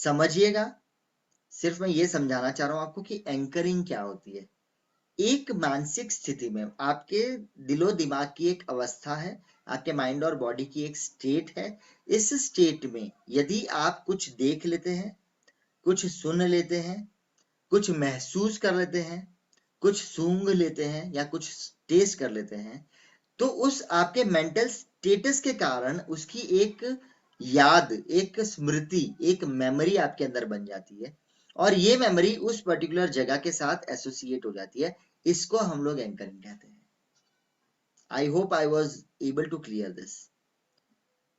समझिएगा, सिर्फ मैं ये समझाना चाह रहा हूं आपको कि एंकरिंग क्या होती है। एक मानसिक स्थिति में आपके दिलो दिमाग की एक अवस्था है, आपके माइंड और बॉडी की एक स्टेट है। इस स्टेट में यदि आप कुछ देख लेते हैं, कुछ सुन लेते हैं, कुछ महसूस कर लेते हैं, कुछ सूंघ लेते हैं या कुछ टेस्ट कर लेते हैं, तो उस आपके मेंटल स्टेटस के कारण उसकी एक याद, एक स्मृति, एक मेमोरी आपके अंदर बन जाती है और ये मेमोरी उस पर्टिकुलर जगह के साथ एसोसिएट हो जाती है। इसको हम लोग एंकरिंग कहते हैं। I hope I was able to clear this.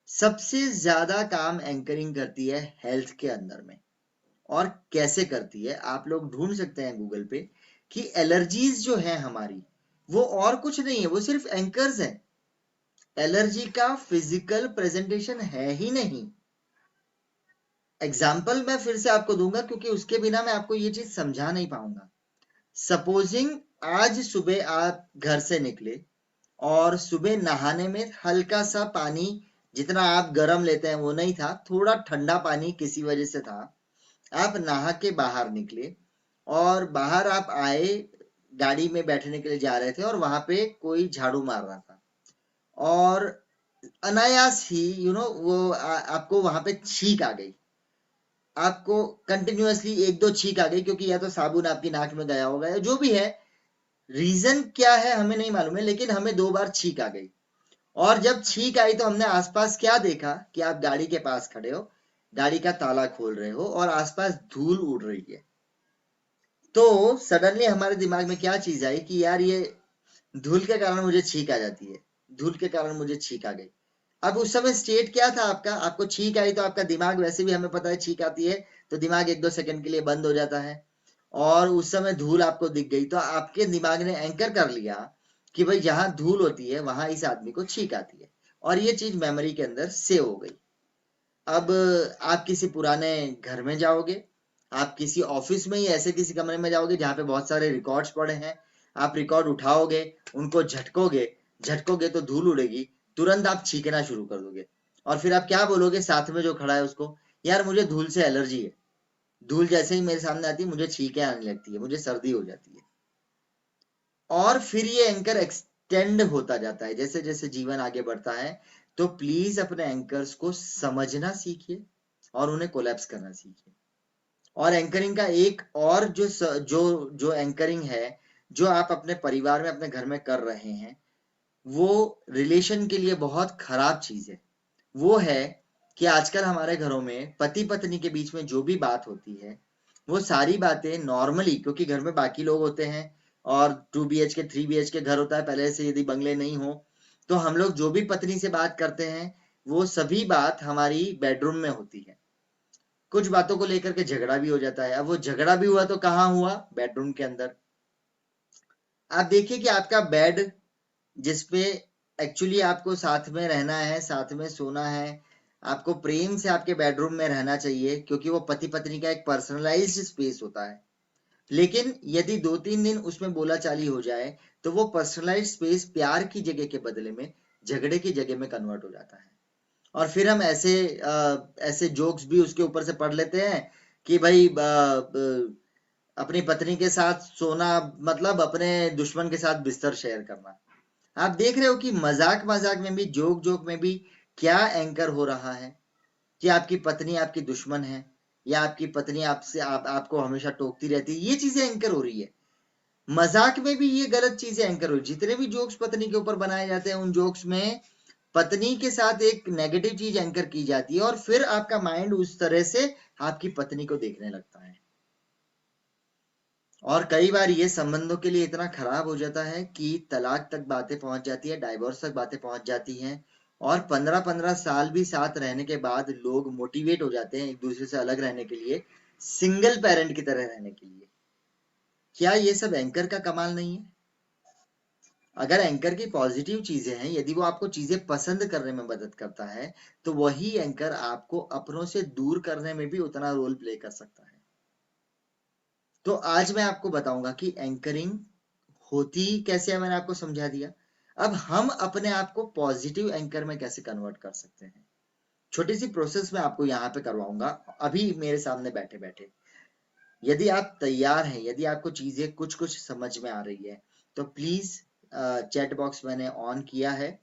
सबसे ज्यादा काम एंकरिंग करती है हेल्थ के अंदर में। और कैसे करती है आप लोग ढूंढ सकते हैं गूगल पे कि एलर्जीज जो है हमारी, वो और कुछ नहीं है, वो सिर्फ एंकर्स है। एलर्जी का फिजिकल प्रेजेंटेशन है ही नहीं। एग्जाम्पल मैं फिर से आपको दूंगा क्योंकि उसके बिना मैं आपको ये चीज समझा नहीं पाऊंगा। सपोजिंग आज सुबह आप घर से निकले और सुबह नहाने में हल्का सा पानी, जितना आप गर्म लेते हैं वो नहीं था, थोड़ा ठंडा पानी किसी वजह से था। आप नहा के बाहर निकले और बाहर आप आए, गाड़ी में बैठने के लिए जा रहे थे और वहां पे कोई झाड़ू मार रहा था और अनायास ही वो आपको वहां पे छींक आ गई। आपको कंटिन्यूअसली एक दो छींक आ गई क्योंकि या तो साबुन आपकी नाक में गया होगा या जो भी है, रीजन क्या है हमें नहीं मालूम है, लेकिन हमें दो बार छींक आ गई। और जब छींक आई तो हमने आसपास क्या देखा कि आप गाड़ी के पास खड़े हो, गाड़ी का ताला खोल रहे हो और आसपास धूल उड़ रही है। तो सडनली हमारे दिमाग में क्या चीज आई कि यार ये धूल के कारण मुझे छींक आ जाती है, धूल के कारण मुझे छींक आ गई। अब उस समय स्टेट क्या था आपका, आपको छींक आई तो आपका दिमाग, वैसे भी हमें पता है छींक आती है तो दिमाग एक दो सेकंड के लिए बंद हो जाता है। और उस समय धूल आपको दिख गई तो आपके दिमाग ने एंकर कर लिया कि भाई जहां धूल होती है वहां इस आदमी को छींक आती है और ये चीज मेमोरी के अंदर सेव हो गई। अब आप किसी पुराने घर में जाओगे, आप किसी ऑफिस में ही ऐसे किसी कमरे में जाओगे जहां पे बहुत सारे रिकॉर्ड्स पड़े हैं। आप रिकॉर्ड उठाओगे, उनको झटकोगे, झटकोगे तो धूल उड़ेगी, तुरंत आप छींकना शुरू कर दोगे। और फिर आप क्या बोलोगे साथ में जो खड़ा है उसको, यार मुझे धूल से एलर्जी है, धूल जैसे ही मेरे सामने आती है मुझे छींकें आने लगती है, मुझे सर्दी हो जाती है। और फिर ये एंकर एक्सटेंड होता जाता है जैसे जैसे जीवन आगे बढ़ता है। तो प्लीज अपने एंकर्स को समझना सीखिए और उन्हें कोलैप्स करना सीखिए। और एंकरिंग का एक और जो जो एंकरिंग है, जो आप अपने परिवार में अपने घर में कर रहे हैं, वो रिलेशन के लिए बहुत खराब चीज है। वो है कि आजकल हमारे घरों में पति पत्नी के बीच में जो भी बात होती है, वो सारी बातें नॉर्मली, क्योंकि घर में बाकी लोग होते हैं और 2 BHK 3 BHK घर होता है पहले से, यदि बंगले नहीं हो, तो हम लोग जो भी पत्नी से बात करते हैं वो सभी बात हमारी बेडरूम में होती है। कुछ बातों को लेकर के झगड़ा भी हो जाता है। अब वो झगड़ा भी हुआ तो कहाँ हुआ, बेडरूम के अंदर। आप देखिए कि आपका बेड, जिसपे एक्चुअली आपको साथ में रहना है, साथ में सोना है, आपको प्रेम से आपके बेडरूम में रहना चाहिए क्योंकि वो पति पत्नी का एक पर्सनलाइज्ड स्पेस होता है। लेकिन यदि 2-3 दिन उसमें बोलाचाली हो जाए तो वो पर्सनलाइज्ड स्पेस प्यार की जगह के बदले में झगड़े की जगह में कन्वर्ट हो जाता है। और फिर हम ऐसे जोक्स भी उसके ऊपर से पढ़ लेते हैं कि भाई अपनी पत्नी के साथ सोना मतलब अपने दुश्मन के साथ बिस्तर शेयर करना। आप देख रहे हो कि मजाक मजाक में भी, जोक जोक में भी क्या एंकर हो रहा है कि आपकी पत्नी आपकी दुश्मन है या आपकी पत्नी आपसे आपको हमेशा टोकती रहती है, ये चीजें एंकर हो रही है। मजाक में भी ये गलत चीजें एंकर हो रही है। जितने भी जोक्स पत्नी के ऊपर बनाए जाते हैं उन जोक्स में पत्नी के साथ एक नेगेटिव चीज एंकर की जाती है और फिर आपका माइंड उस तरह से आपकी पत्नी को देखने लगता है। और कई बार ये संबंधों के लिए इतना खराब हो जाता है कि तलाक तक बातें पहुंच जाती है, डाइवोर्स तक बातें पहुंच जाती हैं। और 15-15 साल भी साथ रहने के बाद लोग मोटिवेट हो जाते हैं एक दूसरे से अलग रहने के लिए, सिंगल पेरेंट की तरह रहने के लिए। क्या ये सब एंकर का कमाल नहीं है? अगर एंकर की पॉजिटिव चीजें हैं, यदि वो आपको चीजें पसंद करने में मदद करता है, तो वही एंकर आपको अपनों से दूर करने में भी उतना रोल प्ले कर सकता है। तो आज मैं आपको बताऊंगा कि एंकरिंग होती कैसे है, मैंने आपको समझा दिया। अब हम अपने आप को पॉजिटिव एंकर में कैसे कन्वर्ट कर सकते हैं। छोटी सी प्रोसेस मैं आपको यहाँ पे करवाऊंगा अभी मेरे सामने बैठे बैठे। यदि आप तैयार हैं, यदि आपको चीजें कुछ कुछ समझ में आ रही है, तो प्लीज चैट बॉक्स मैंने ऑन किया है,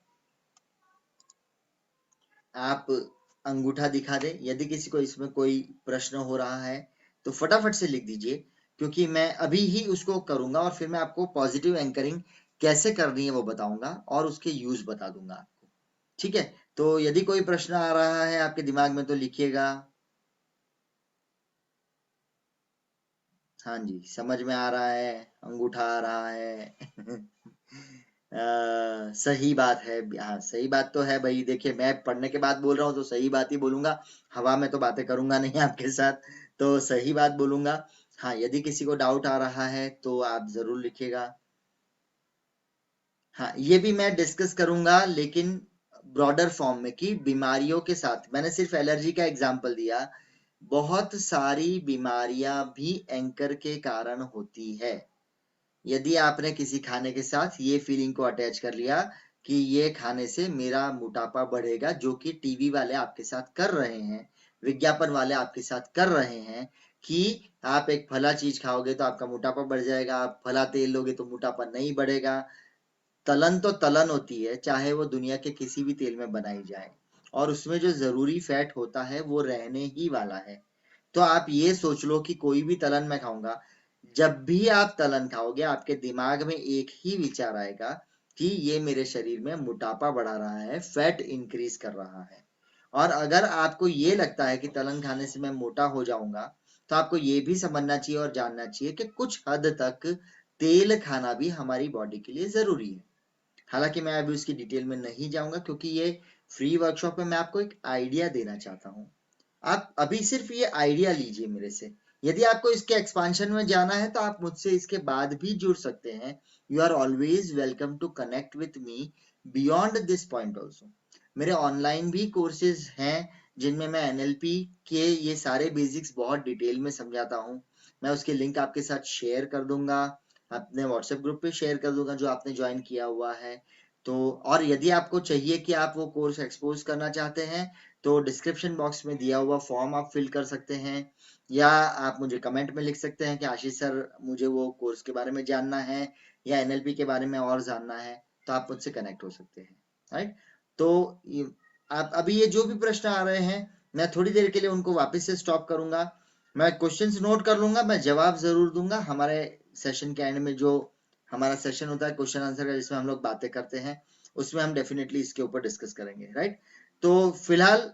आप अंगूठा दिखा दें। यदि किसी को इसमें कोई प्रश्न हो रहा है तो फटाफट से लिख दीजिए, क्योंकि मैं अभी ही उसको करूंगा और फिर मैं आपको पॉजिटिव एंकरिंग कैसे करनी है वो बताऊंगा और उसके यूज बता दूंगा आपको। ठीक है, तो यदि कोई प्रश्न आ रहा है आपके दिमाग में तो लिखिएगा। हाँ जी, समझ में आ रहा है, अंगूठा आ रहा है। सही बात है। हाँ, सही बात तो है भाई। देखिए, मैं पढ़ने के बाद बोल रहा हूँ तो सही बात ही बोलूंगा, हवा में तो बातें करूंगा नहीं आपके साथ, तो सही बात बोलूंगा। हाँ, यदि किसी को डाउट आ रहा है तो आप जरूर लिखिएगा। हाँ, ये भी मैं डिस्कस करूंगा, लेकिन ब्रॉडर फॉर्म में, कि बीमारियों के साथ। मैंने सिर्फ एलर्जी का एग्जांपल दिया, बहुत सारी बीमारियां भी एंकर के कारण होती है। यदि आपने किसी खाने के साथ ये फीलिंग को अटैच कर लिया कि ये खाने से मेरा मोटापा बढ़ेगा, जो कि टीवी वाले आपके साथ कर रहे हैं, विज्ञापन वाले आपके साथ कर रहे हैं, कि आप एक फला चीज खाओगे तो आपका मोटापा बढ़ जाएगा, आप फला तेल लोगे तो मोटापा नहीं बढ़ेगा। तलन तो तलन होती है, चाहे वो दुनिया के किसी भी तेल में बनाई जाए, और उसमें जो जरूरी फैट होता है वो रहने ही वाला है। तो आप ये सोच लो कि कोई भी तलन मैं खाऊंगा, जब भी आप तलन खाओगे आपके दिमाग में एक ही विचार आएगा कि ये मेरे शरीर में मोटापा बढ़ा रहा है, फैट इंक्रीज कर रहा है। और अगर आपको ये लगता है कि तलन खाने से मैं मोटा हो जाऊंगा, तो आपको ये भी समझना चाहिए और जानना चाहिए कि कुछ हद तक तेल खाना भी हमारी बॉडी के लिए जरूरी है। हालांकि मैं अभी उसकी डिटेल में नहीं जाऊंगा, क्योंकि ये फ्री वर्कशॉप में मैं आपको एक आइडिया देना चाहता हूँ। आप अभी सिर्फ ये आइडिया लीजिए मेरे से। यदि आपको इसके एक्सपांशन में जाना है तो आप मुझसे इसके बाद भी जुड़ सकते हैं। You are always welcome to connect with me beyond this point also. मेरे ऑनलाइन भी कोर्सेज हैं जिनमें मैं एनएलपी के ये सारे बेसिक्स बहुत डिटेल में समझाता हूँ। मैं उसके लिंक आपके साथ शेयर कर दूंगा, अपने व्हाट्सएप ग्रुप पे शेयर कर दूंगा जो आपने ज्वाइन किया हुआ है। तो और यदि आपको चाहिए कि आप वो कोर्स एक्सपोज करना चाहते हैं, तो डिस्क्रिप्शन बॉक्स में दिया हुआ फॉर्म आप फिल कर सकते हैं, या आप मुझे कमेंट में लिख सकते हैं कि आशीष सर, मुझे वो कोर्स के बारे में जानना है या एनएलपी के बारे में और जानना है, तो आप मुझसे कनेक्ट हो सकते हैं। राइट, तो आप अभी ये जो भी प्रश्न आ रहे हैं, मैं थोड़ी देर के लिए उनको वापस से स्टॉप करूंगा, मैं क्वेश्चंस नोट कर लूंगा, मैं जवाब जरूर दूंगा। हमारे सेशन के एंड में जो हमारा सेशन होता है क्वेश्चन आंसर का, जिसमें हम लोग बातें करते हैं, उसमें हम डेफिनेटली इसके ऊपर डिस्कस करेंगे। राइट, तो फिलहाल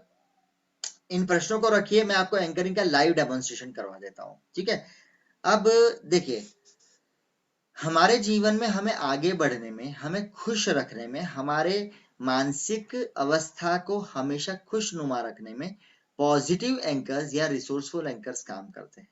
इन प्रश्नों को रखिए, मैं आपको एंकरिंग का लाइव डेमोन्स्ट्रेशन करवा देता हूं। ठीक है, अब देखिए, हमारे जीवन में हमें आगे बढ़ने में, हमें खुश रखने में, हमारे मानसिक अवस्था को हमेशा खुशनुमा रखने में पॉजिटिव एंकर्स या रिसोर्सफुल एंकर्स काम करते हैं।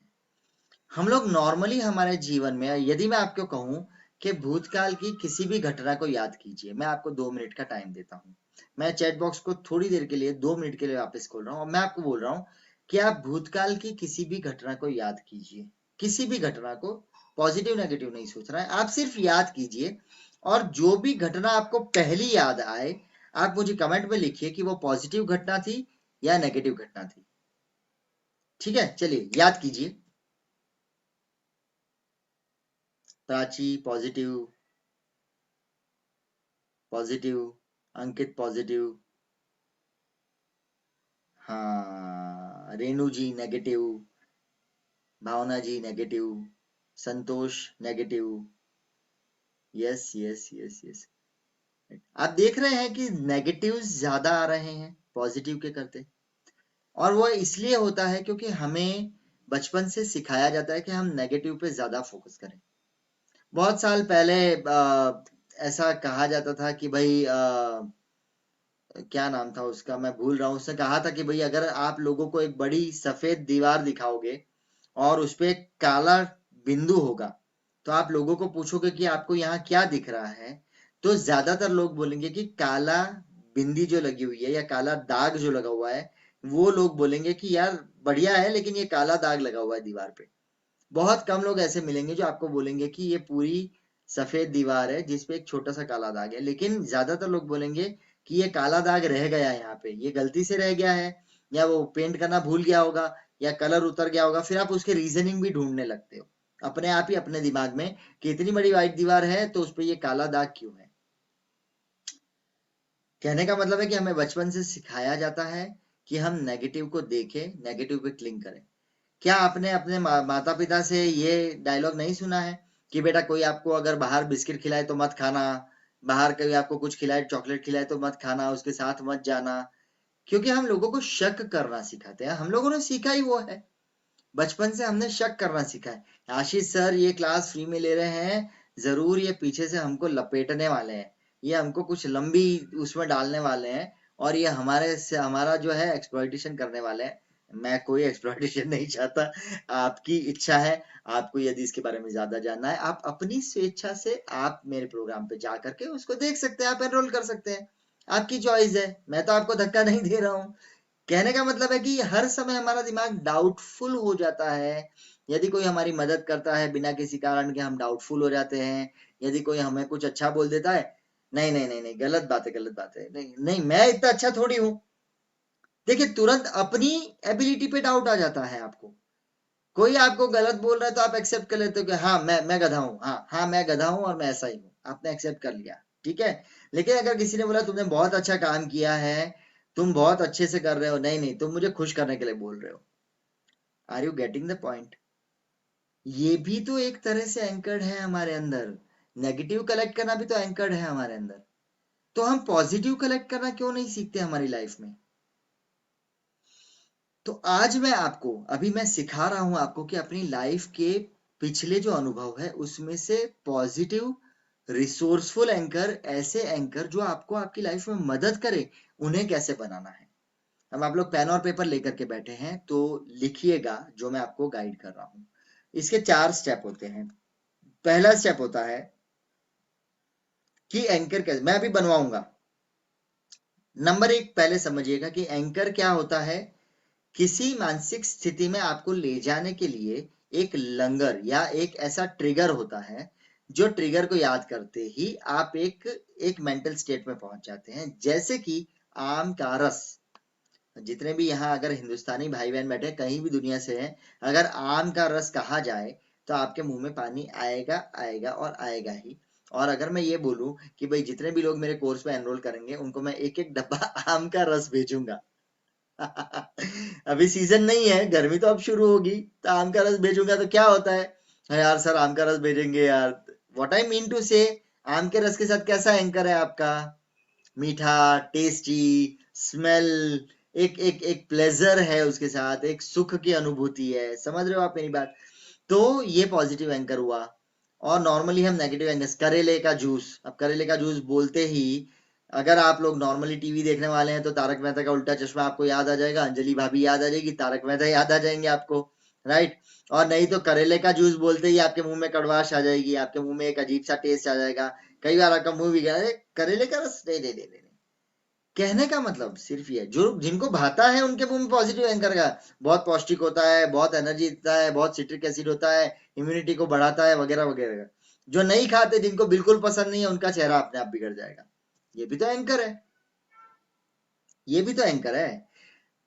हम लोग नॉर्मली हमारे जीवन में, यदि मैं आपको कहूं कि भूतकाल की किसी भी घटना को याद कीजिए, मैं आपको 2 मिनट का टाइम देता हूं। मैं चैट बॉक्स को थोड़ी देर के लिए, 2 मिनट के लिए वापस खोल रहा हूं, और मैं आपको बोल रहा हूं कि आप भूतकाल की किसी भी घटना को याद कीजिए, किसी भी घटना को। पॉजिटिव नेगेटिव नहीं सोच रहा है, आप सिर्फ याद कीजिए, और जो भी घटना आपको पहली याद आए, आप मुझे कमेंट में लिखिए कि वो पॉजिटिव घटना थी या नेगेटिव घटना थी। ठीक है, चलिए याद कीजिए। Prachi positive, positive, Ankit positive, हाँ, Renu ji negative, Bhavna ji negative, Santosh negative. Yes yes yes yes, आप देख रहे हैं कि नेगेटिव ज्यादा आ रहे हैं पॉजिटिव के करते, और वो इसलिए होता है क्योंकि हमें बचपन से सिखाया जाता है कि हम नेगेटिव पे ज्यादा फोकस करें। बहुत साल पहले ऐसा कहा जाता था कि भाई, क्या नाम था उसका, मैं भूल रहा हूँ, उसने कहा था कि भाई अगर आप लोगों को एक बड़ी सफेद दीवार दिखाओगे और उस पे एक काला बिंदु होगा, तो आप लोगों को पूछोगे कि आपको यहाँ क्या दिख रहा है, तो ज्यादातर लोग बोलेंगे कि काला बिंदी जो लगी हुई है या काला दाग जो लगा हुआ है, वो लोग बोलेंगे कि यार बढ़िया है, लेकिन ये काला दाग लगा हुआ है दीवार पे। बहुत कम लोग ऐसे मिलेंगे जो आपको बोलेंगे कि ये पूरी सफेद दीवार है जिसपे एक छोटा सा काला दाग है, लेकिन ज्यादातर लोग बोलेंगे कि ये काला दाग रह गया है यहाँ पे, ये गलती से रह गया है या वो पेंट करना भूल गया होगा या कलर उतर गया होगा, फिर आप उसके रीजनिंग भी ढूंढने लगते हो अपने आप ही अपने दिमाग में कि इतनी बड़ी व्हाइट दीवार है तो उस पर ये काला दाग क्यों है। कहने का मतलब है कि हमें बचपन से सिखाया जाता है कि हम नेगेटिव को देखें, नेगेटिव पे क्लिंग करें। क्या आपने अपने माता पिता से ये डायलॉग नहीं सुना है कि बेटा कोई आपको अगर बाहर बिस्किट खिलाए तो मत खाना, बाहर कोई आपको कुछ खिलाए, चॉकलेट खिलाए तो मत खाना, उसके साथ मत जाना। क्योंकि हम लोगों को शक करना सिखाते हैं, हम लोगों ने सीखा ही वो है, बचपन से हमने शक करना सीखा है। आशीष सर ये क्लास फ्री में ले रहे हैं, जरूर ये पीछे से हमको लपेटने वाले हैं, ये हमको कुछ लंबी उसमें डालने वाले हैं और ये हमारे से हमारा जो है एक्सप्लॉइटेशन करने वाले हैं। मैं कोई एक्सप्लॉइटेशन नहीं चाहता, आपकी इच्छा है, आपको यदि इसके बारे में ज्यादा जानना है आप अपनी स्वेच्छा से आप मेरे प्रोग्राम पे जा करके उसको देख सकते हैं, आप एनरोल कर सकते हैं, आपकी चॉइस है, मैं तो आपको धक्का नहीं दे रहा हूँ। कहने का मतलब है कि हर समय हमारा दिमाग डाउटफुल हो जाता है, यदि कोई हमारी मदद करता है बिना किसी कारण के हम डाउटफुल हो जाते हैं, यदि कोई हमें कुछ अच्छा बोल देता है, नहीं नहीं नहीं नहीं गलत बात है, गलत बात है, नहीं नहीं मैं इतना अच्छा थोड़ी हूं। देखिए तुरंत अपनी एबिलिटी पे डाउट आ जाता है आपको, कोई आपको गलत बोल रहा है तो आप एक्सेप्ट कर लेते हो कि हाँ मैं गधा हूँ, हाँ हाँ मैं गधा हूँ और मैं ऐसा ही हूँ, आपने एक्सेप्ट कर लिया, ठीक है। लेकिन अगर किसी ने बोला तुमने बहुत अच्छा काम किया है, तुम बहुत अच्छे से कर रहे हो, नहीं नहीं तुम मुझे खुश करने के लिए बोल रहे हो, are you getting the point. ये भी तो एक तरह से एंकर्ड है हमारे अंदर, नेगेटिव कलेक्ट करना भी तो एंकर्ड है हमारे अंदर, तो हम पॉजिटिव कलेक्ट करना क्यों नहीं सीखते हमारी लाइफ में। तो आज मैं आपको अभी मैं सिखा रहा हूं आपको कि अपनी लाइफ के पिछले जो अनुभव है उसमें से पॉजिटिव रिसोर्सफुल एंकर, ऐसे एंकर जो आपको आपकी लाइफ में मदद करे, उन्हें कैसे बनाना है। अब आप लोग पेन और पेपर लेकर के बैठे हैं तो लिखिएगा जो मैं आपको गाइड कर रहा हूं। इसके 4 स्टेप होते हैं। पहला स्टेप होता है कि एंकर कैसे मैं अभी बनवाऊंगा। नंबर 1 पहले समझिएगा कि एंकर क्या होता है। किसी मानसिक स्थिति में आपको ले जाने के लिए एक लंगर या एक ऐसा ट्रिगर होता है, जो ट्रिगर को याद करते ही आप एक मेंटल स्टेट में पहुंच जाते हैं। जैसे कि आम का रस, जितने भी यहाँ अगर हिंदुस्तानी भाई बहन बैठे कहीं भी दुनिया से हैं, अगर आम का रस कहा जाए तो आपके मुंह में पानी आएगा आएगा और आएगा ही। और अगर मैं ये बोलूं कि भाई जितने भी लोग मेरे कोर्स में एनरोल करेंगे उनको मैं एक एक डब्बा आम का रस भेजूंगा। अभी सीजन नहीं है, गर्मी तो अब शुरू होगी, तो आम का रस भेजूंगा तो क्या होता है, हाँ यार सर आम का रस भेजेंगे यार। व्हाट आई मीन टू से, आम के रस के साथ कैसा एंकर है आपका, मीठा, टेस्टी, स्मेल, एक एक एक प्लेजर है उसके साथ, एक सुख की अनुभूति है, समझ रहे हो आप मेरी बात। तो ये पॉजिटिव एंकर हुआ। और नॉर्मली हम नेगेटिव एंकर, करेले का जूस, अब करेले का जूस बोलते ही अगर आप लोग नॉर्मली टीवी देखने वाले हैं तो तारक मेहता का उल्टा चश्मा आपको याद आ जाएगा, अंजलि भाभी याद आ जाएगी, तारक मेहता याद आ जाएंगे आपको, राइट। और नहीं तो करेले का जूस बोलते ही आपके मुंह में कड़वाश आ जाएगी, आपके मुंह में एक अजीब सा टेस्ट आ जाएगा, कई बार आपका मुंह भी गया करेले का रस, नहीं नहीं नहीं नहीं। कहने का मतलब सिर्फ ये, जो जिनको भाता है उनके मुंह में पॉजिटिव एंकर का, बहुत पौष्टिक होता है, बहुत एनर्जी देता है, बहुत सिट्रिक एसिड होता है, इम्यूनिटी को बढ़ाता है वगैरह वगैरह। जो नहीं खाते, जिनको बिल्कुल पसंद नहीं है, उनका चेहरा अपने आप बिगड़ जाएगा। ये भी तो एंकर है, ये भी तो एंकर है।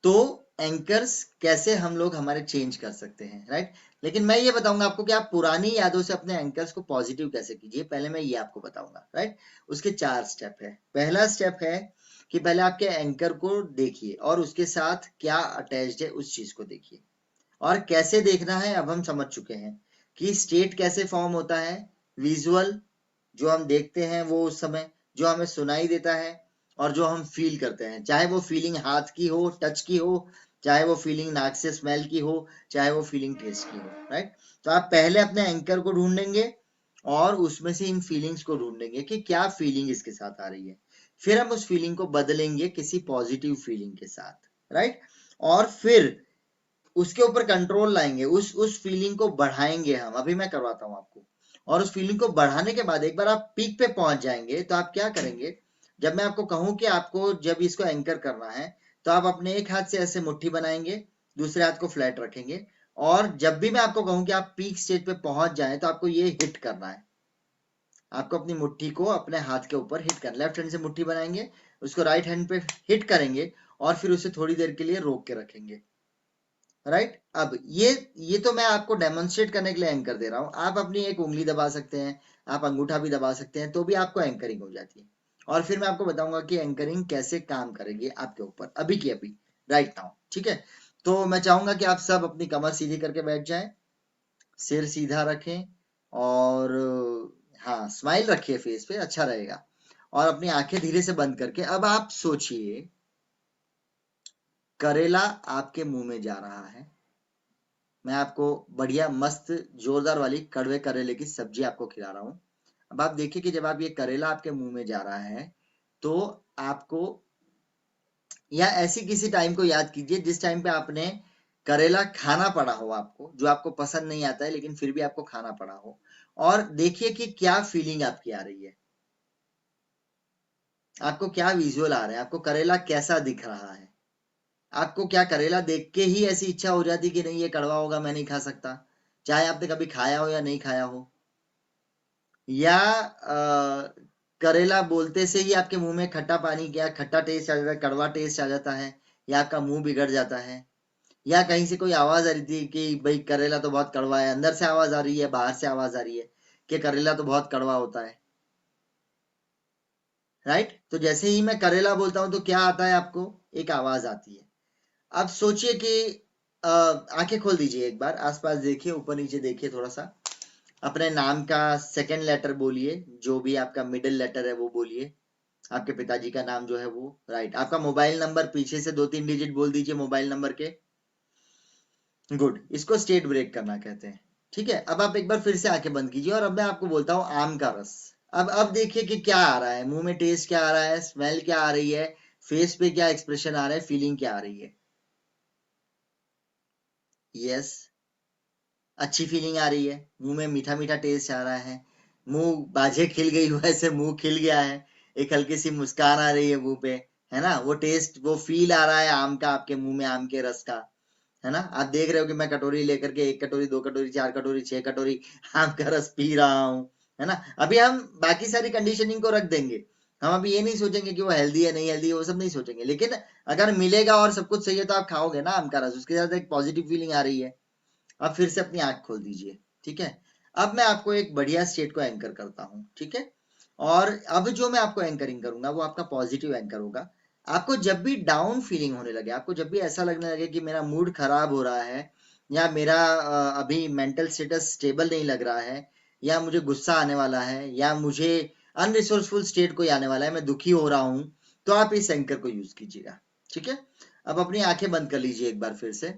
तो एंकर्स कैसे हम लोग हमारे चेंज कर सकते हैं, राइट। लेकिन मैं ये बताऊंगा आपको कि आप पुरानी यादों से अपने एंकर्स को पॉजिटिव कैसे कीजिए, पहले मैं ये आपको बताऊंगा, राइट। उसके 4 स्टेप है। पहला स्टेप है कि पहले आपके एंकर को देखिए और उसके साथ क्या अटैच्ड है उस चीज को देखिए। और कैसे देखना है अब हम समझ चुके हैं कि स्टेट कैसे फॉर्म होता है। विजुअल, जो हम देखते हैं वो उस समय, जो हमें सुनाई देता है और जो हम फील करते हैं, चाहे वो फीलिंग हाथ की हो, टच की हो, चाहे वो फीलिंग नाक से स्मेल की हो, चाहे वो फीलिंग टेस्ट की हो, राइट। तो आप पहले अपने एंकर को ढूंढेंगे और उसमें से इन फीलिंग्स को ढूंढेंगे कि क्या फीलिंग इसके साथ आ रही है। फिर हम उस फीलिंग को बदलेंगे किसी पॉजिटिव फीलिंग के साथ, राइट। और फिर उसके ऊपर कंट्रोल लाएंगे, उस फीलिंग को बढ़ाएंगे हम, अभी मैं करवाता हूं आपको। और उस फीलिंग को बढ़ाने के बाद एक बार आप पीक पे पहुंच जाएंगे तो आप क्या करेंगे, जब मैं आपको कहूं कि आपको जब इसको एंकर करना है तो आप अपने एक हाथ से ऐसे मुट्ठी बनाएंगे, दूसरे हाथ को फ्लैट रखेंगे, और जब भी मैं आपको कहूं कि आप पीक स्टेज पे पहुंच जाएं तो आपको ये हिट करना है। आपको अपनी मुट्ठी को अपने हाथ के ऊपर हिट करना, लेफ्ट हैंड से मुट्ठी बनाएंगे, उसको राइट हैंड पे हिट करेंगे और फिर उसे थोड़ी देर के लिए रोक के रखेंगे। राइट, अब ये तो मैं आपको डेमोन्स्ट्रेट करने के लिए एंकर दे रहा हूं। आप अपनी एक उंगली दबा सकते हैं, आप अंगूठा भी दबा सकते हैं, तो भी आपको एंकरिंग हो जाती है। और फिर मैं आपको बताऊंगा कि एंकरिंग कैसे काम करेगी आपके ऊपर अभी की अभी, राइट नाउ। ठीक है, तो मैं चाहूंगा कि आप सब अपनी कमर सीधी करके बैठ जाएं, सिर सीधा रखें और हाँ स्माइल रखिए फेस पे, अच्छा रहेगा। और अपनी आंखें धीरे से बंद करके अब आप सोचिए करेला आपके मुंह में जा रहा है। मैं आपको बढ़िया मस्त जोरदार वाली कड़वे करेले की सब्जी आपको खिला रहा हूँ। अब आप देखिए कि जब आप ये करेला आपके मुंह में जा रहा है तो आपको, या ऐसी किसी टाइम को याद कीजिए जिस टाइम पे आपने करेला खाना पड़ा हो, आपको जो आपको पसंद नहीं आता है लेकिन फिर भी आपको खाना पड़ा हो, और देखिए कि क्या फीलिंग आपकी आ रही है, आपको क्या विजुअल आ रहे हैं, आपको करेला कैसा दिख रहा है। आपको क्या करेला देख के ही ऐसी इच्छा हो जाती कि नहीं ये कड़वा होगा, मैं नहीं खा सकता, चाहे आपने कभी खाया हो या नहीं खाया हो, या करेला बोलते से ही आपके मुंह में खट्टा पानी, क्या खट्टा टेस्ट आ जाता है, कड़वा टेस्ट आ जाता है, या आपका मुंह बिगड़ जाता है, या कहीं से कोई आवाज आ रही थी कि भाई करेला तो बहुत कड़वा है, अंदर से आवाज आ रही है, बाहर से आवाज आ रही है कि करेला तो बहुत कड़वा होता है। राइट, तो जैसे ही मैं करेला बोलता हूं तो क्या आता है, आपको एक आवाज आती है। अब सोचिए कि आंखें खोल दीजिए, एक बार आसपास देखिए, ऊपर नीचे देखिए, थोड़ा सा अपने नाम का सेकंड लेटर बोलिए, जो भी आपका मिडिल लेटर है वो बोलिए, आपके पिताजी का नाम जो है वो, राइट। आपका मोबाइल नंबर पीछे से 2-3 डिजिट बोल दीजिए मोबाइल नंबर के। गुड, इसको स्टेट ब्रेक करना कहते हैं। ठीक है, अब आप एक बार फिर से आंखें बंद कीजिए और अब मैं आपको बोलता हूँ आम का रस। अब देखिए कि क्या आ रहा है मुंह में, टेस्ट क्या आ रहा है, स्मेल क्या आ रही है, फेस पे क्या एक्सप्रेशन आ रहा है, फीलिंग क्या आ रही है। यस, अच्छी फीलिंग आ रही है, मुंह में मीठा मीठा टेस्ट आ रहा है, मुंह बाजें खिल गई हो ऐसे मुंह खिल गया है, एक हल्की सी मुस्कान आ रही है मुंह पे, है ना, वो टेस्ट वो फील आ रहा है आम का आपके मुंह में, आम के रस का, है ना। आप देख रहे हो कि मैं कटोरी लेकर के 1 कटोरी 2 कटोरी 4 कटोरी 6 कटोरी आम का रस पी रहा हूँ, है ना। अभी हम बाकी सारी कंडीशनिंग को रख देंगे, हम अभी ये नहीं सोचेंगे कि वो हेल्दी है नहीं हेल्दी है, वो सब नहीं सोचेंगे, लेकिन अगर मिलेगा और सब कुछ सही है तो आप खाओगे ना आम का रस, उसके साथ एक पॉजिटिव फीलिंग आ रही है। अब फिर से अपनी आंख खोल दीजिए। ठीक है, अब मैं आपको एक बढ़िया स्टेट को एंकर करता हूँ। ठीक है, और अब जो मैं आपको एंकरिंग करूंगा वो आपका पॉजिटिव एंकर होगा। आपको जब भी डाउन फीलिंग होने लगे, आपको जब भी ऐसा लगने लगे कि मेरा मूड खराब हो रहा है, या मेरा अभी मेंटल स्टेटस स्टेबल नहीं लग रहा है, या मुझे गुस्सा आने वाला है, या मुझे अनरिसोर्सफुल स्टेट कोई आने वाला है, मैं दुखी हो रहा हूं, तो आप इस एंकर को यूज कीजिएगा। ठीक है, अब अपनी आंखें बंद कर लीजिए एक बार फिर से,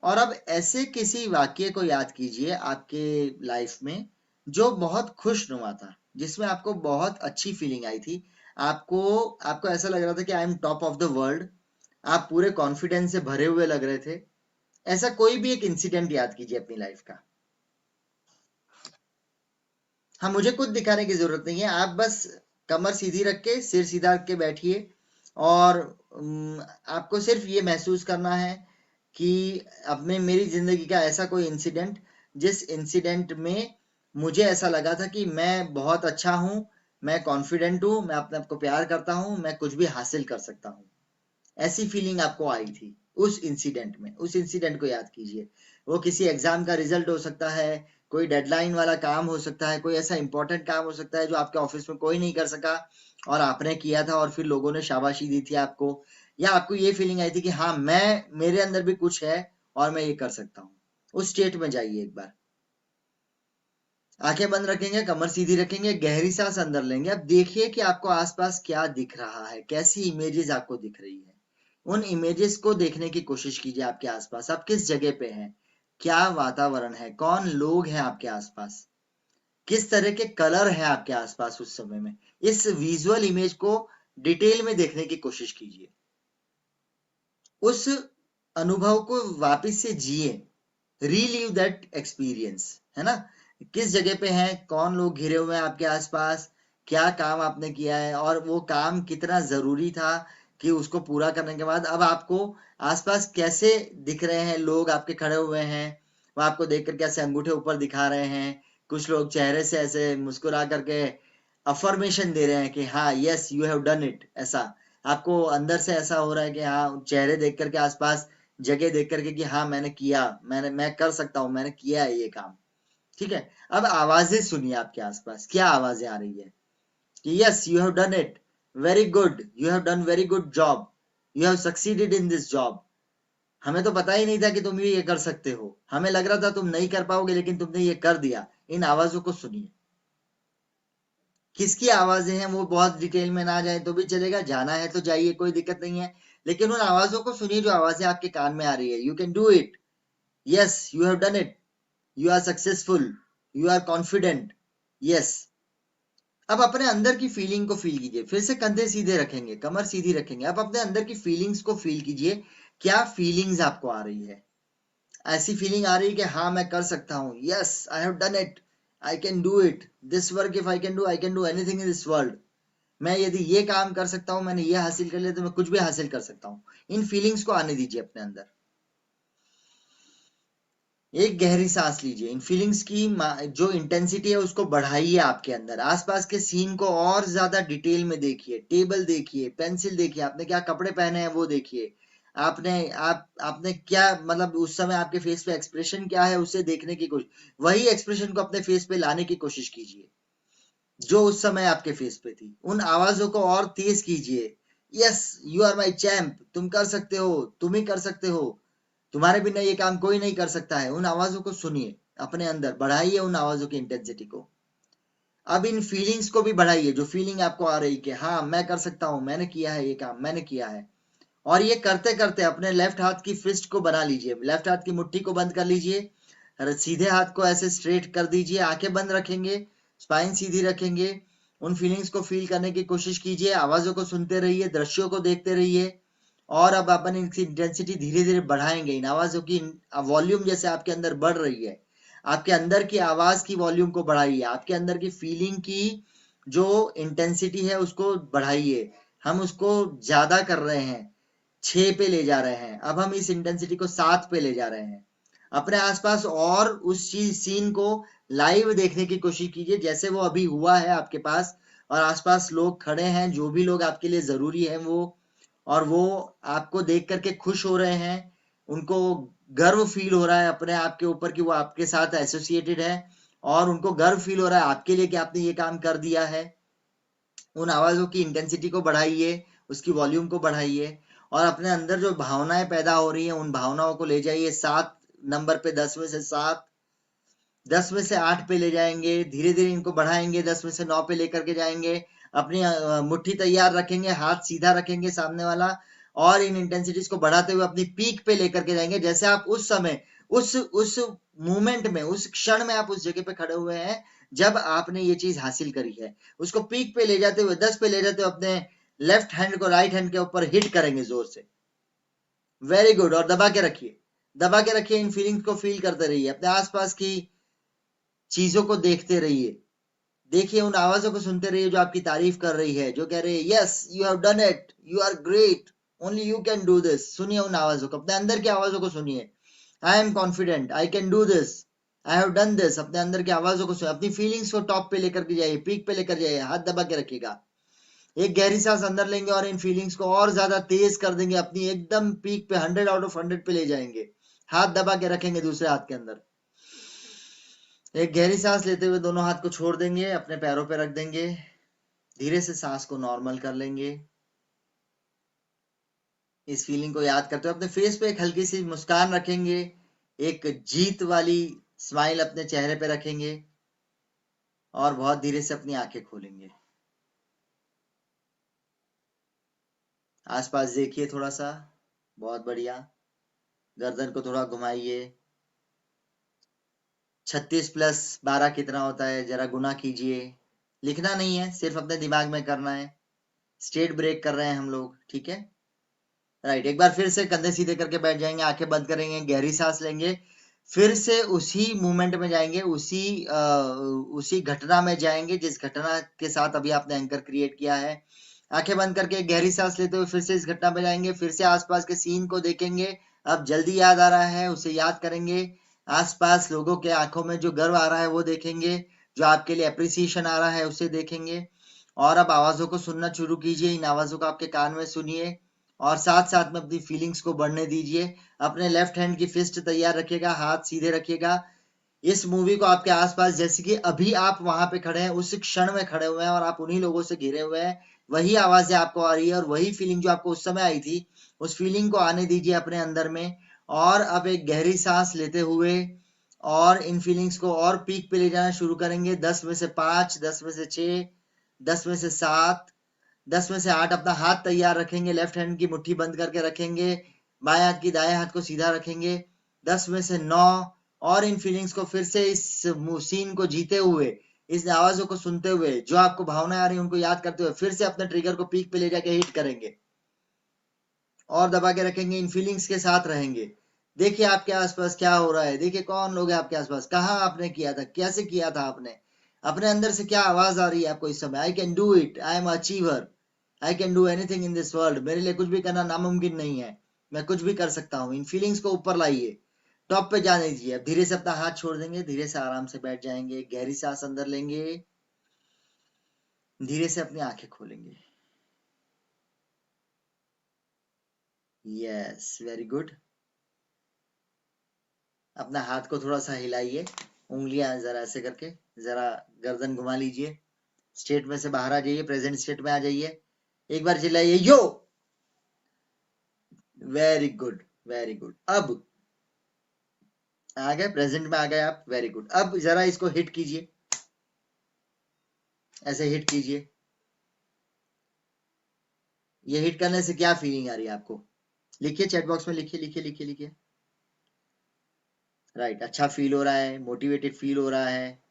और अब ऐसे किसी वाक्य को याद कीजिए आपके लाइफ में जो बहुत खुशनुमा था, जिसमें आपको बहुत अच्छी फीलिंग आई थी, आपको आपको ऐसा लग रहा था कि I am top of the world, आप पूरे कॉन्फिडेंस से भरे हुए लग रहे थे। ऐसा कोई भी एक इंसिडेंट याद कीजिए अपनी लाइफ का। हाँ, मुझे कुछ दिखाने की जरूरत नहीं है, आप बस कमर सीधी रख के सिर सीधा रख के बैठिए, और आपको सिर्फ ये महसूस करना है कि अब में मेरी जिंदगी का ऐसा कोई इंसिडेंट जिस इंसिडेंट में मुझे ऐसा लगा था कि मैं बहुत अच्छा हूँ, मैं कॉन्फिडेंट हूँ, मैं अपने आप को प्यार करता हूँ, मैं कुछ भी हासिल कर सकता हूँ। ऐसी फीलिंग आपको आई थी उस इंसिडेंट में, उस इंसिडेंट को याद कीजिए। वो किसी एग्जाम का रिजल्ट हो सकता है, कोई डेडलाइन वाला काम हो सकता है, कोई ऐसा इंपॉर्टेंट काम हो सकता है जो आपके ऑफिस में कोई नहीं कर सका और आपने किया था और फिर लोगों ने शाबाशी दी थी आपको, या आपको ये फीलिंग आई थी कि हाँ मैं, मेरे अंदर भी कुछ है और मैं ये कर सकता हूँ। उस स्टेट में जाइए एक बार, आंखें बंद रखेंगे, कमर सीधी रखेंगे, गहरी सांस अंदर लेंगे। अब देखिए कि आपको आसपास क्या दिख रहा है, कैसी इमेजेस आपको दिख रही है। उन इमेजेस को देखने की कोशिश कीजिए आपके आसपास, आप किस जगह पे हैं, क्या वातावरण है, कौन लोग हैं आपके आसपास, किस तरह के कलर हैं आपके आसपास उस समय में। इस विजुअल इमेज को डिटेल में देखने की कोशिश कीजिए, उस अनुभव को वापस से जिए, रीलिव दैट एक्सपीरियंस, है ना। किस जगह पे हैं, कौन लोग घिरे हुए हैं आपके आसपास, क्या काम आपने किया है और वो काम कितना जरूरी था कि उसको पूरा करने के बाद अब आपको आसपास कैसे दिख रहे हैं लोग आपके खड़े हुए हैं, वो आपको देखकर कैसे अंगूठे ऊपर दिखा रहे हैं, कुछ लोग चेहरे से ऐसे मुस्कुरा करके अफर्मेशन दे रहे हैं कि हाँ yes you have done it, ऐसा आपको अंदर से ऐसा हो रहा है कि हाँ, चेहरे देख करके, आसपास जगह देख करके कि हाँ मैंने किया, मैं कर सकता हूँ, मैंने किया है ये काम। ठीक है, अब आवाजें सुनिए आपके आसपास, क्या आवाजें आ रही है कि yes you have done it, very good, you have done very good job, you have succeeded in this job. हमें तो पता ही नहीं था कि तुम ये कर सकते हो, हमें लग रहा था तुम नहीं कर पाओगे, लेकिन तुमने ये कर दिया। इन आवाजों को सुनिए। किसकी आवाजें हैं वो बहुत डिटेल में ना जाए तो भी चलेगा, जाना है तो जाइए, कोई दिक्कत नहीं है, लेकिन उन आवाजों को सुनिए जो आवाजें आपके कान में आ रही है। You can do it, yes you have done it, you are successful, you are confident, yes. अब अपने अंदर की फीलिंग को फील कीजिए, फिर से कंधे सीधे रखेंगे, कमर सीधी रखेंगे, अब अपने अंदर की फीलिंग्स को फील कीजिए। क्या फीलिंग्स आपको आ रही है? ऐसी फीलिंग आ रही है कि हाँ मैं कर सकता हूँ, yes I have done it, I can do it, this work if I can do anything in this world. मैं यदि ये काम कर सकता हूँ, मैंने ये हासिल कर लिया, तो मैं कुछ भी हासिल कर सकता हूँ। इन फीलिंग्स को आने दीजिए अपने अंदर। एक गहरी सांस लीजिए, इन फीलिंग्स की जो इंटेंसिटी है उसको बढ़ाइए आपके अंदर। आसपास के सीन को और ज्यादा डिटेल में देखिए, टेबल देखिए, पेंसिल देखिए, आपने क्या कपड़े पहने हैं वो देखिए, आपने क्या, मतलब उस समय आपके फेस पे एक्सप्रेशन क्या है उसे देखने की कोशिश, वही एक्सप्रेशन को अपने फेस पे लाने की कोशिश कीजिए जो उस समय आपके फेस पे थी। उन आवाजों को और तेज कीजिए। Yes you are my champ, तुम कर सकते हो, तुम ही कर सकते हो, तुम्हारे बिना ये काम कोई नहीं कर सकता है। उन आवाजों को सुनिए, अपने अंदर बढ़ाइए उन आवाजों की इंटेंसिटी को। अब इन फीलिंग्स को भी बढ़ाइए, जो फीलिंग आपको आ रही कि हाँ मैं कर सकता हूँ, मैंने किया है ये काम, मैंने किया है। और ये करते करते अपने लेफ्ट हाथ की फिस्ट को बना लीजिए, लेफ्ट हाथ की मुट्ठी को बंद कर लीजिए, सीधे हाथ को ऐसे स्ट्रेट कर दीजिए, आंखें बंद रखेंगे, स्पाइन सीधी रखेंगे। उन फीलिंग्स को फील करने की कोशिश कीजिए, आवाजों को सुनते रहिए, दृश्यों को देखते रहिए। और अब अपन इनकी इंटेंसिटी धीरे धीरे बढ़ाएंगे। इन आवाजों की वॉल्यूम जैसे आपके अंदर बढ़ रही है, आपके अंदर की आवाज की वॉल्यूम को बढ़ाइए, आपके अंदर की फीलिंग की जो इंटेंसिटी है उसको बढ़ाइए। हम उसको ज्यादा कर रहे हैं, 6 पे ले जा रहे हैं, अब हम इस इंटेंसिटी को 7 पे ले जा रहे हैं। अपने आसपास और उस चीज सीन को लाइव देखने की कोशिश कीजिए जैसे वो अभी हुआ है आपके पास, और आसपास लोग खड़े हैं, जो भी लोग आपके लिए जरूरी है वो, और वो आपको देख करके खुश हो रहे हैं, उनको गर्व फील हो रहा है अपने आप के ऊपर कि वो आपके साथ एसोसिएटेड है, और उनको गर्व फील हो रहा है आपके लिए कि आपने ये काम कर दिया है। उन आवाजों की इंटेंसिटी को बढ़ाइए, उसकी वॉल्यूम को बढ़ाइए, और अपने अंदर जो भावनाएं पैदा हो रही हैं उन भावनाओं को ले जाइए 7 नंबर पे, 10 में से 7, 10 में से 8 पे ले जाएंगे, धीरे धीरे इनको बढ़ाएंगे, 10 में से 9 पे लेकर के जाएंगे। अपनी मुट्ठी तैयार रखेंगे, हाथ सीधा रखेंगे सामने वाला, और इन इंटेंसिटीज को बढ़ाते हुए अपनी पीक पे लेकर के जाएंगे, जैसे आप उस समय उस मोमेंट में, उस क्षण में आप उस जगह पे खड़े हुए हैं जब आपने ये चीज हासिल करी है। उसको पीक पे ले जाते हुए, 10 पे ले जाते हुए अपने लेफ्ट हैंड को राइट हैंड के ऊपर हिट करेंगे जोर से। वेरी गुड, और दबा के रखिए, दबा के रखिए। इन फीलिंग्स को फील करते रहिए, अपने आसपास की चीजों को देखते रहिए, देखिए उन आवाजों को सुनते रहिए जो आपकी तारीफ कर रही है, जो कह रही है yes you have done it, you are great, only you can do this. सुनिए उन आवाजों को, अपने अंदर की आवाजों को सुनिए। I am confident, I can do this, I have done this. अपने अंदर की आवाजों को सुनिए, अपनी फीलिंग्स को टॉप पे लेकर के जाइए, पीक पे लेकर जाइए, हाथ दबा के रखिएगा। एक गहरी सांस अंदर लेंगे और इन फीलिंग्स को और ज्यादा तेज कर देंगे, अपनी एकदम पीक पे 100 आउट ऑफ 100 पे ले जाएंगे। हाथ दबा के रखेंगे दूसरे हाथ के अंदर। एक गहरी सांस लेते हुए दोनों हाथ को छोड़ देंगे, अपने पैरों पे रख देंगे, धीरे से सांस को नॉर्मल कर लेंगे। इस फीलिंग को याद करते हुए अपने फेस पे एक हल्की सी मुस्कान रखेंगे, एक जीत वाली स्माइल अपने चेहरे पे रखेंगे, और बहुत धीरे से अपनी आंखें खोलेंगे। आसपास देखिए थोड़ा सा, बहुत बढ़िया। गर्दन को थोड़ा घुमाइए। 36 प्लस 12 कितना होता है जरा गुना कीजिए। लिखना नहीं है, सिर्फ अपने दिमाग में करना है। स्टेट ब्रेक कर रहे हैं हम लोग, ठीक है। राइट, एक बार फिर से कंधे सीधे करके बैठ जाएंगे, आंखें बंद करेंगे, गहरी सांस लेंगे, फिर से उसी मोमेंट में जाएंगे, उसी घटना में जाएंगे जिस घटना के साथ अभी आपने एंकर क्रिएट किया है। आंखें बंद करके गहरी सांस लेते हुए फिर से इस घटना में जाएंगे, फिर से आसपास के सीन को देखेंगे। अब जल्दी याद आ रहा है उसे याद करेंगे, आसपास लोगों के आंखों में जो गर्व आ रहा है वो देखेंगे, जो आपके लिए अप्रिसिएशन आ रहा है उसे देखेंगे। और अब आवाजों को सुनना शुरू कीजिए, इन आवाजों को आपके कान में सुनिए और साथ साथ में अपनी फीलिंग्स को बढ़ने दीजिए। अपने लेफ्ट हैंड की फिस्ट तैयार रखिएगा, हाथ सीधे रखिएगा। इस मूवी को आपके आसपास, जैसे कि अभी आप वहां पे खड़े हैं, उस क्षण में खड़े हुए हैं और आप उन्हीं लोगों से घिरे हुए हैं, वही आवाजें आपको आ रही है और वही फीलिंग जो आपको उस समय आई थी, उस फीलिंग को आने दीजिए अपने अंदर में। और अब एक गहरी सांस लेते हुए और इन फीलिंग्स को और पीक पे ले जाना शुरू करेंगे। 10 में से 5, 10 में से 6, 10 में से 7, 10 में से 8। अपना हाथ तैयार रखेंगे, लेफ्ट हैंड की मुट्ठी बंद करके रखेंगे, बाएं हाथ की दाएं हाथ को सीधा रखेंगे। 10 में से 9। और इन फीलिंग्स को फिर से, इस सीन को जीते हुए, इस आवाजों को सुनते हुए, जो आपको भावनाएं आ रही है उनको याद करते हुए, फिर से अपने ट्रिगर को पीक पे ले जाके हिट करेंगे और दबा के रखेंगे। इन फीलिंग्स के साथ रहेंगे। देखिए आपके आसपास क्या हो रहा है, देखिए कौन लोग हैं आपके आसपास, कहाँ आपने किया था, कैसे किया था आपने, अपने अंदर से क्या आवाज आ रही है आपको इस समय। I can do it, I am achiever, I can do anything in this world. मेरे लिए कुछ भी करना नामुमकिन नहीं है, मैं कुछ भी कर सकता हूँ। इन फीलिंग्स को ऊपर लाइए, टॉप पे जाने दीजिए। अब धीरे से अपना हाथ छोड़ देंगे, धीरे से आराम से बैठ जाएंगे, गहरी सांस अंदर लेंगे, धीरे से अपनी आंखें खोलेंगे। Yes, very good. अपना हाथ को थोड़ा सा हिलाइए, उंगलियां जरा ऐसे करके, जरा गर्दन घुमा लीजिए। स्टेट में से बाहर आ जाइए, प्रेजेंट स्टेट में आ जाइए। एक बार चिल्लाइए yo. Very good, very good. अब आ गए, प्रेजेंट में आ गए आप, वेरी गुड। अब जरा इसको हिट कीजिए, ऐसे हिट कीजिए। ये हिट करने से क्या फीलिंग आ रही है आपको? लिखिए, चैट बॉक्स में लिखिए, लिखिए, लिखिए, लिखिए। राइट, अच्छा फील हो रहा है, मोटिवेटेड फील हो रहा है,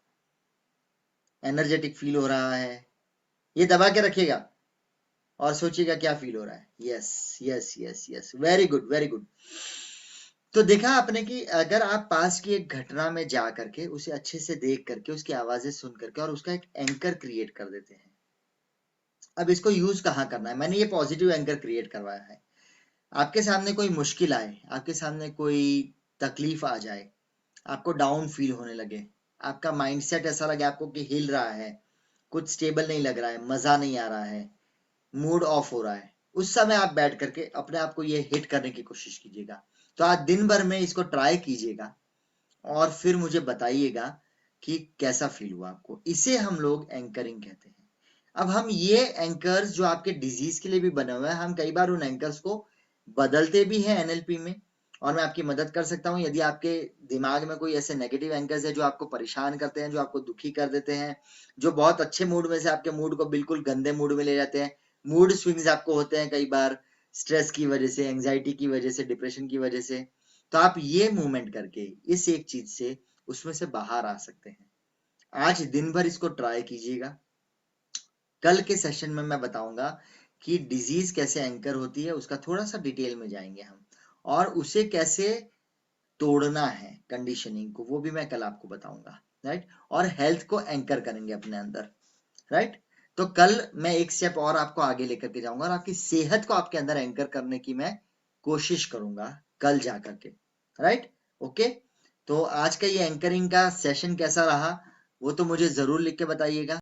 एनर्जेटिक फील हो रहा है। ये दबा के रखिएगा और सोचिएगा क्या फील हो रहा है। Yes, yes, yes, yes, very good, very good. तो देखा आपने कि अगर आप पास की एक घटना में जा करके उसे अच्छे से देख करके, उसकी आवाजें सुन करके और उसका एक एंकर क्रिएट कर देते हैं। अब इसको यूज कहाँ करना है? मैंने ये पॉजिटिव एंकर क्रिएट करवाया है। आपके सामने कोई मुश्किल आए, आपके सामने कोई तकलीफ आ जाए, आपको डाउन फील होने लगे, आपका माइंडसेट ऐसा लगे आपको कि हिल रहा है, कुछ स्टेबल नहीं लग रहा है, मजा नहीं आ रहा है, मूड ऑफ हो रहा है, उस समय आप बैठ करके अपने आप को ये हिट करने की कोशिश कीजिएगा। तो आज दिन भर में इसको ट्राई कीजिएगा और फिर मुझे बताइएगा कि कैसा फील हुआ आपको। इसे हम लोग एंकरिंग कहते हैं। अब हम ये एंकर्स जो आपके डिजीज के लिए भी बने हुए हैं, हम कई बार उन एंकर्स को बदलते भी हैं एनएलपी में, और मैं आपकी मदद कर सकता हूँ। यदि आपके दिमाग में कोई ऐसे नेगेटिव एंकर्स है जो आपको परेशान करते हैं, जो आपको दुखी कर देते हैं, जो बहुत अच्छे मूड में से आपके मूड को बिल्कुल गंदे मूड में ले जाते हैं, मूड स्विंग्स आपको होते हैं कई बार, स्ट्रेस की वजह से, एंजाइटी की वजह से, डिप्रेशन की वजह से, तो आप ये मूवमेंट करके इस एक चीज से उसमें से बाहर आ सकते हैं। आज दिन भर इसको ट्राई कीजिएगा। कल के सेशन में मैं बताऊंगा कि डिजीज कैसे एंकर होती है, उसका थोड़ा सा डिटेल में जाएंगे हम, और उसे कैसे तोड़ना है, कंडीशनिंग को, वो भी मैं कल आपको बताऊंगा। राइट, और हेल्थ को एंकर करेंगे अपने अंदर। राइट, तो कल मैं एक स्टेप और आपको आगे लेकर के जाऊंगा और आपकी सेहत को आपके अंदर एंकर करने की मैं कोशिश करूंगा कल जाकर के। Right, okay. तो आज का ये एंकरिंग का सेशन कैसा रहा वो तो मुझे जरूर लिख के बताइएगा।